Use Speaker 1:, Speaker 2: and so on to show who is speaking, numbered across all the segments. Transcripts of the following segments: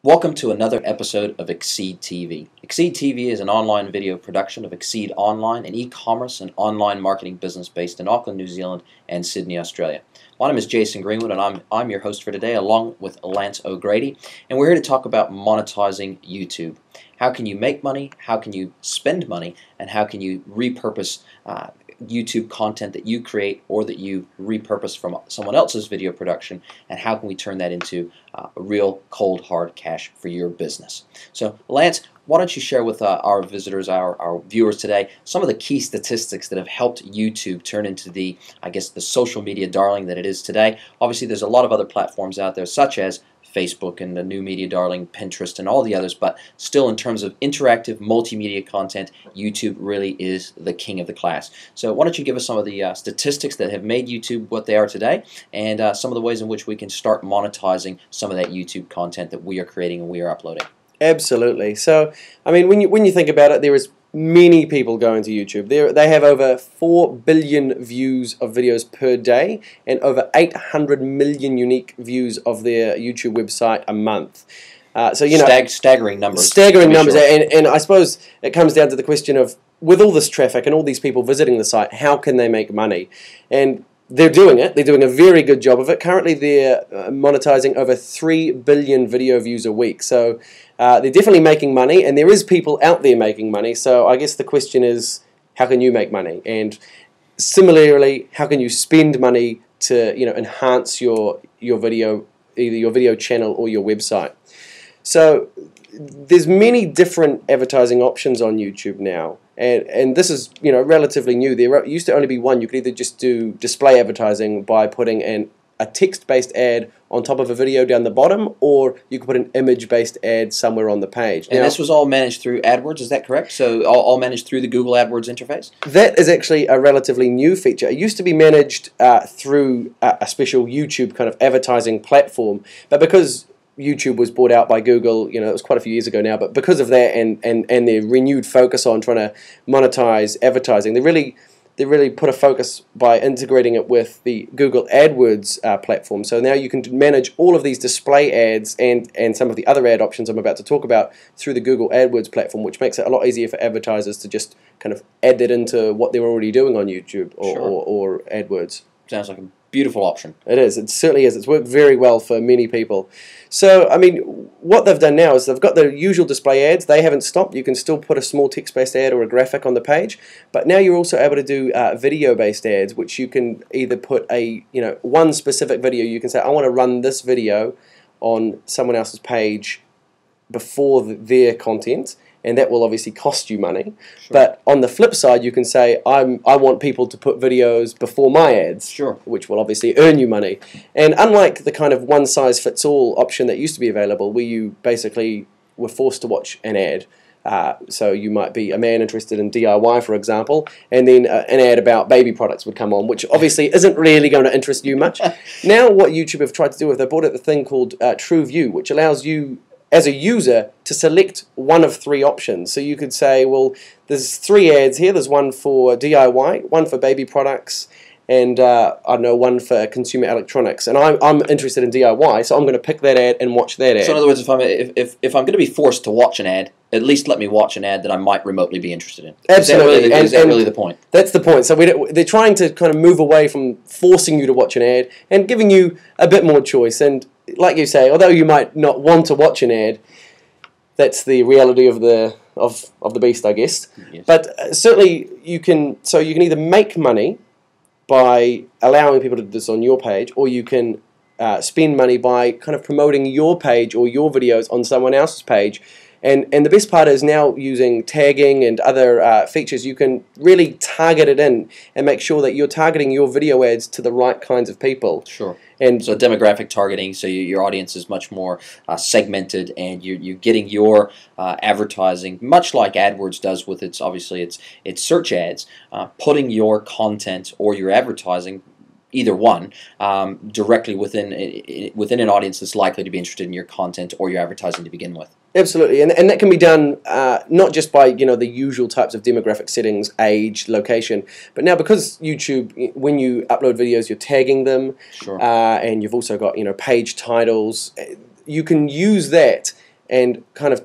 Speaker 1: Welcome to another episode of ExceedTV. ExceedTV is an online video production of Exceed Online, an e-commerce and online marketing business based in Auckland, New Zealand and Sydney, Australia. My name is Jason Greenwood and I'm your host for today along with Lance O'Grady, and we're here to talk about monetizing YouTube. How can you make money, how can you spend money, and how can you repurpose YouTube content that you create or that you repurpose from someone else's video production, and how can we turn that into real cold hard cash for your business. So Lance, why don't you share with our visitors, our viewers today, some of the key statistics that have helped YouTube turn into the social media darling that it is today. Obviously there's a lot of other platforms out there such as Facebook and the new media darling Pinterest and all the others, but still in terms of interactive multimedia content, YouTube really is the king of the class. So why don't you give us some of the statistics that have made YouTube what they are today, and some of the ways in which we can start monetizing some of that YouTube content that we are creating and we are uploading.
Speaker 2: Absolutely. So, I mean, when you think about it, there is many people going to YouTube. They have over 4 billion views of videos per day and over 800 million unique views of their YouTube website a month. So you know,
Speaker 1: staggering numbers.
Speaker 2: Staggering numbers, sure. And I suppose it comes down to the question of, with all this traffic and all these people visiting the site, how can they make money? And they're doing it. They're doing a very good job of it. Currently, they're monetizing over 3 billion video views a week. So they're definitely making money, and there is people out there making money. So I guess the question is, how can you make money? And similarly, how can you spend money to enhance your video, either your video channel or your website? So there's many different advertising options on YouTube now. And this is relatively new. There used to only be one. You could either just do display advertising by putting a text-based ad on top of a video down the bottom, or you could put an image-based ad somewhere on the page.
Speaker 1: And this was all managed through AdWords, is that correct? So all managed through the Google AdWords interface?
Speaker 2: That is actually a relatively new feature. It used to be managed through a special YouTube kind of advertising platform, but because YouTube was bought out by Google, it was quite a few years ago now, but because of that and their renewed focus on trying to monetize advertising, they really put a focus by integrating it with the Google AdWords platform. So now you can manage all of these display ads and some of the other ad options I'm about to talk about through the Google AdWords platform, which makes it a lot easier for advertisers to just kind of add that into what they're already doing on YouTube or AdWords.
Speaker 1: Sounds like a beautiful option.
Speaker 2: It is. It certainly is. It's worked very well for many people. So, I mean, what they've done now is they've got the usual display ads. They haven't stopped. You can still put a small text-based ad or a graphic on the page, but now you're also able to do video-based ads, which you can either put one specific video. You can say, I want to run this video on someone else's page before their content, and that will obviously cost you money. Sure. But on the flip side, you can say, I want people to put videos before my ads,
Speaker 1: sure,
Speaker 2: which will obviously earn you money. And unlike the kind of one-size-fits-all option that used to be available, where you basically were forced to watch an ad, so you might be a man interested in DIY, for example, and then an ad about baby products would come on, which obviously isn't really going to interest you much. Now what YouTube have tried to do is they brought out the thing called True View, which allows you as a user to select one of 3 options. So you could say, well, there's 3 ads here. There's one for DIY, one for baby products, and I don't know, one for consumer electronics. And I'm interested in DIY, so I'm going to pick that ad and watch that ad.
Speaker 1: So in other words, if I'm going to be forced to watch an ad, at least let me watch an ad that I might remotely be interested in.
Speaker 2: Absolutely.
Speaker 1: Is that really the point?
Speaker 2: That's the point. So they're trying to kind of move away from forcing you to watch an ad and giving you a bit more choice. And like you say, although you might not want to watch an ad, that's the reality of the beast, I guess.
Speaker 1: Yes.
Speaker 2: But certainly you can either make money by allowing people to do this on your page, or you can spend money by kind of promoting your page or your videos on someone else's page. And the best part is now using tagging and other features, you can really target it in and make sure that you're targeting your video ads to the right kinds of people.
Speaker 1: Sure. And so demographic targeting, so your audience is much more segmented, and you're getting your advertising, much like AdWords does with its search ads, putting your content or your advertising, either one, directly within an audience that's likely to be interested in your content or your advertising to begin with.
Speaker 2: Absolutely, and that can be done not just by the usual types of demographic settings, age, location, but now because YouTube, when you upload videos, you're tagging them,
Speaker 1: sure,
Speaker 2: and you've also got page titles. You can use that and kind of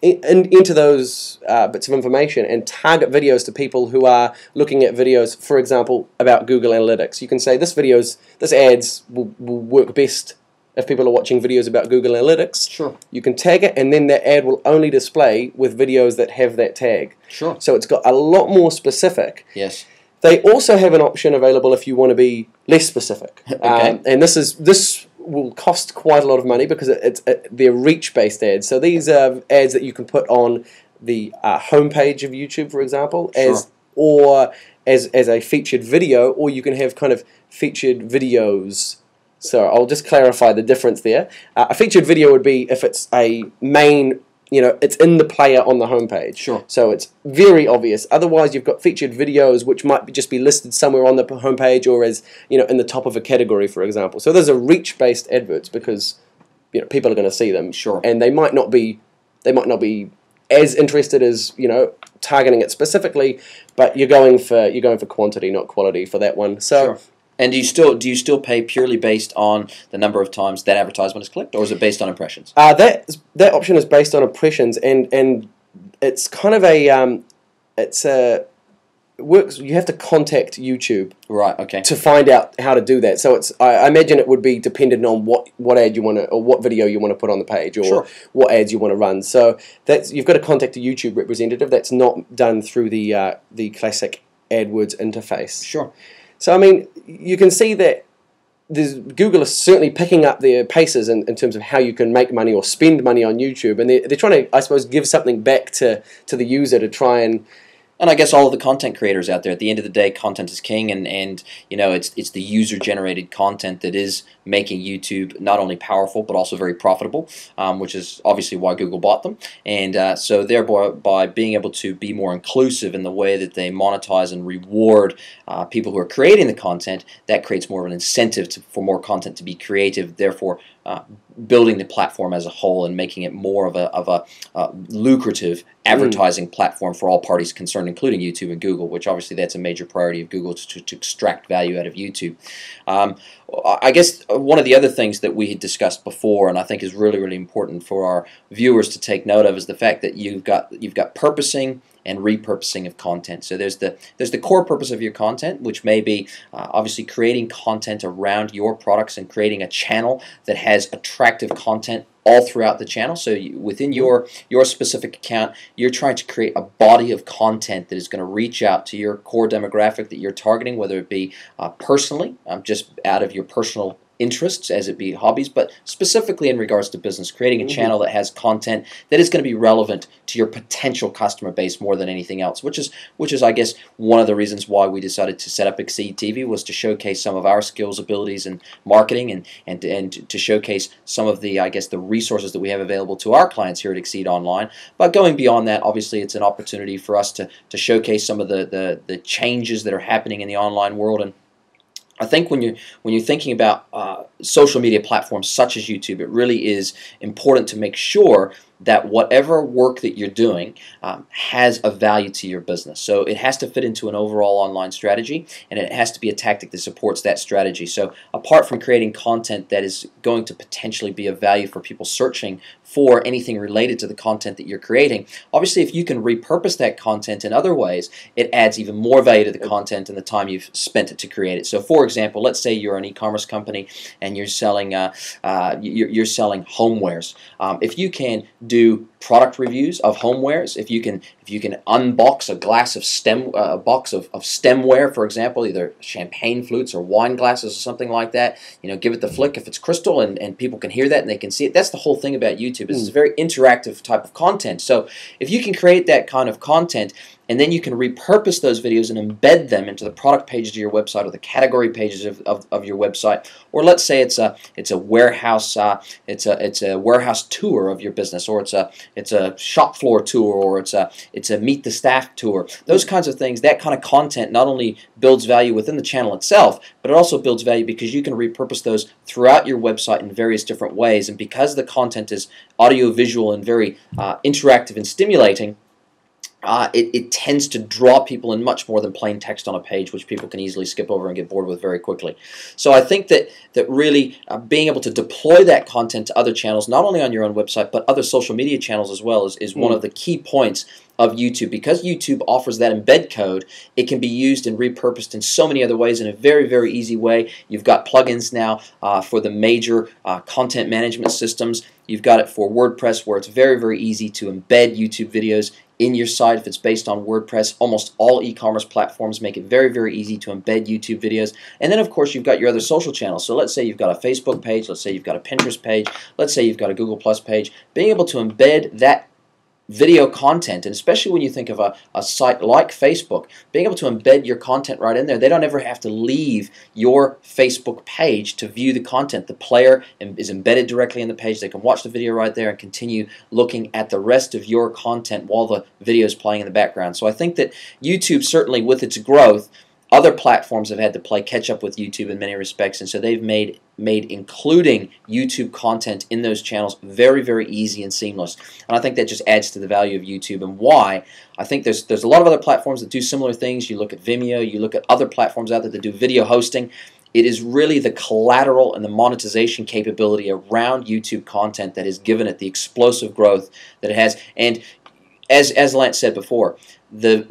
Speaker 2: into those bits of information and target videos to people who are looking at videos, for example, about Google Analytics. You can say this ads will work best if people are watching videos about Google Analytics.
Speaker 1: Sure.
Speaker 2: You can tag it, and then that ad will only display with videos that have that tag.
Speaker 1: Sure.
Speaker 2: So it's got a lot more specific.
Speaker 1: Yes.
Speaker 2: They also have an option available if you want to be less specific.
Speaker 1: Okay.
Speaker 2: And this will cost quite a lot of money because they're reach-based ads. So these are ads that you can put on the homepage of YouTube, for example,
Speaker 1: Sure.
Speaker 2: as a featured video, or you can have kind of featured videos. So I'll just clarify the difference there. A featured video would be if it's a main, it's in the player on the homepage.
Speaker 1: Sure.
Speaker 2: So it's very obvious. Otherwise, you've got featured videos which might just be listed somewhere on the homepage or as, in the top of a category, for example. So those are reach-based adverts because, people are going to see them.
Speaker 1: Sure.
Speaker 2: And they might not be as interested as, targeting it specifically, but you're going for quantity, not quality for that one. So.
Speaker 1: Sure. And do you still pay purely based on the number of times that advertisement is clicked, or is it based on impressions?
Speaker 2: That option is based on impressions, and it's kind of it works. You have to contact YouTube,
Speaker 1: Right. Okay.
Speaker 2: to find out how to do that. So I imagine it would be dependent on what ad you want to, or what video you want to put on the page, or
Speaker 1: Sure.
Speaker 2: what ads you want to run. So you've got to contact a YouTube representative. That's not done through the classic AdWords interface.
Speaker 1: Sure.
Speaker 2: So, I mean, you can see that Google is certainly picking up their paces in terms of how you can make money or spend money on YouTube. And they're trying to, I suppose, give something back to the user to try and...
Speaker 1: And I guess all of the content creators out there, at the end of the day, content is king, and it's the user-generated content that is making YouTube not only powerful but also very profitable, which is obviously why Google bought them. And so thereby, by being able to be more inclusive in the way that they monetize and reward people who are creating the content, that creates more of an incentive for more content to be creative, therefore building the platform as a whole and making it more of a lucrative advertising platform for all parties concerned, including YouTube and Google, which obviously that's a major priority of Google, to extract value out of YouTube. I guess one of the other things that we had discussed before, and I think is really, really important for our viewers to take note of, is the fact that you've got purposing and repurposing of content. So there's the core purpose of your content, which may be obviously creating content around your products and creating a channel that has attractive content all throughout the channel. So within your specific account, you're trying to create a body of content that is going to reach out to your core demographic that you're targeting, whether it be personally, just out of your personal interests, as it be hobbies, but specifically in regards to business, creating a channel that has content that is going to be relevant to your potential customer base more than anything else, which is I guess one of the reasons why we decided to set up ExceedTV, was to showcase some of our skills, abilities in marketing, and to showcase some of the, I guess, the resources that we have available to our clients here at Exceed Online. But going beyond that, obviously it's an opportunity for us to showcase some of the changes that are happening in the online world. And I think when you're thinking about social media platforms such as YouTube, it really is important to make sure that whatever work that you're doing has a value to your business. So it has to fit into an overall online strategy, and it has to be a tactic that supports that strategy. So apart from creating content that is going to potentially be of value for people searching for anything related to the content that you're creating, obviously if you can repurpose that content in other ways, it adds even more value to the content and the time you've spent it to create it. So for example, let's say you're an e-commerce company and you're selling homewares. If you can do product reviews of homewares, if you can unbox a box of stemware, for example, either champagne flutes or wine glasses or something like that, give it the flick if it's crystal, and people can hear that and they can see it. That's the whole thing about YouTube, is it's a very interactive type of content. So if you can create that kind of content, and then you can repurpose those videos and embed them into the product pages of your website or the category pages of your website, or let's say it's a warehouse warehouse tour of your business, or it's a shop floor tour, or it's a meet the staff tour. Those kinds of things, that kind of content not only builds value within the channel itself, but it also builds value because you can repurpose those throughout your website in various different ways. And because the content is audio-visual and very interactive and stimulating, it tends to draw people in much more than plain text on a page, which people can easily skip over and get bored with very quickly. So I think that really being able to deploy that content to other channels, not only on your own website, but other social media channels as well, is one of the key points of YouTube. Because YouTube offers that embed code, it can be used and repurposed in so many other ways in a very, very easy way. You've got plugins now for the major content management systems. You've got it for WordPress, where it's very, very easy to embed YouTube videos in your site if it's based on WordPress. Almost all e-commerce platforms make it very, very easy to embed YouTube videos. And then, of course, you've got your other social channels. So let's say you've got a Facebook page, let's say you've got a Pinterest page, let's say you've got a Google Plus page. Being able to embed that video content, and especially when you think of a site like Facebook, being able to embed your content right in there, they don't ever have to leave your Facebook page to view the content. The player is embedded directly in the page. They can watch the video right there and continue looking at the rest of your content while the video is playing in the background. So I think that YouTube, certainly with its growth, other platforms have had to play catch up with YouTube in many respects, and so they've made including YouTube content in those channels very, very easy and seamless. And I think that just adds to the value of YouTube, and why I think there's a lot of other platforms that do similar things. You look at Vimeo, you look at other platforms out there that do video hosting. It is really the collateral and the monetization capability around YouTube content that has given it the explosive growth that it has. And as Lance said before,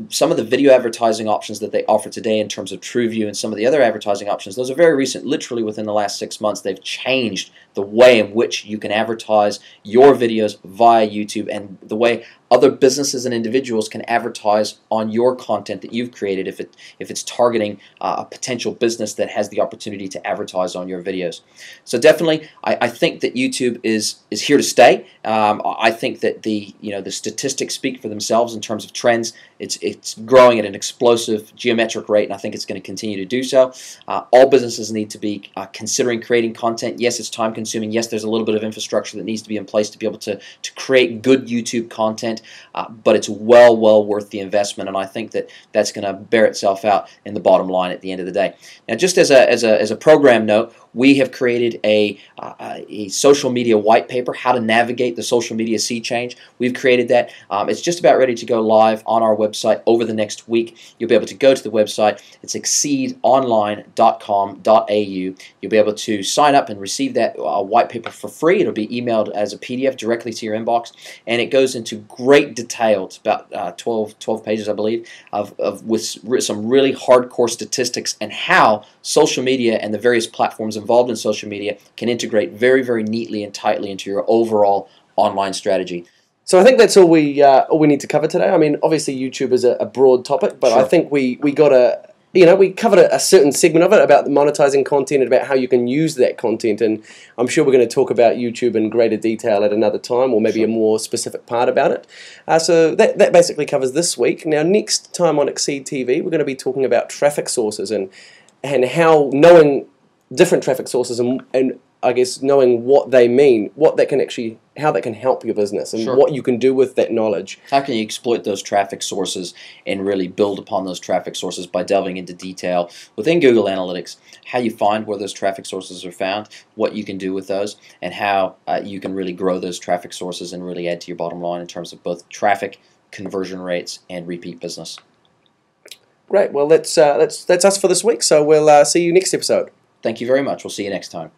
Speaker 1: some of the video advertising options that they offer today in terms of TrueView and some of the other advertising options, those are very recent. Literally within the last 6 months, they've changed the way in which you can advertise your videos via YouTube, and the way other businesses and individuals can advertise on your content that you've created if it's targeting a potential business that has the opportunity to advertise on your videos. So definitely, I think that YouTube is here to stay. I think that the statistics speak for themselves in terms of trends. It's growing at an explosive geometric rate, and I think it's going to continue to do so. All businesses need to be considering creating content. Yes, it's time consuming. Yes, there's a little bit of infrastructure that needs to be in place to be able to create good YouTube content, but it's well worth the investment, and I think that that's going to bear itself out in the bottom line at the end of the day. Now, just as a program note, we have created a social media white paper, how to navigate the social media sea change. We've created that. It's just about ready to go live on our website over the next week. You'll be able to go to the website. It's exceedonline.com.au. You'll be able to sign up and receive that white paper for free. It'll be emailed as a PDF directly to your inbox, and it goes into great detail. It's about 12 pages, I believe, with some really hardcore statistics and how social media and the various platforms involved in social media can integrate very, very neatly and tightly into your overall online strategy.
Speaker 2: So I think that's all we need to cover today. I mean, obviously YouTube is a broad topic, but sure. I think we got we covered a certain segment of it about monetizing content and about how you can use that content, and I'm sure we're going to talk about YouTube in greater detail at another time, or maybe sure. a more specific part about it. So that basically covers this week. Now, next time on ExceedTV, we're going to be talking about traffic sources and how knowing different traffic sources and I guess knowing what they mean, how that can help your business, and sure. what you can do with that knowledge.
Speaker 1: How can you exploit those traffic sources and really build upon those traffic sources by delving into detail within Google Analytics, how you find where those traffic sources are found, what you can do with those, and how you can really grow those traffic sources and really add to your bottom line in terms of both traffic, conversion rates, and repeat business.
Speaker 2: Great. Well, that's us for this week, so we'll see you next episode.
Speaker 1: Thank you very much. We'll see you next time.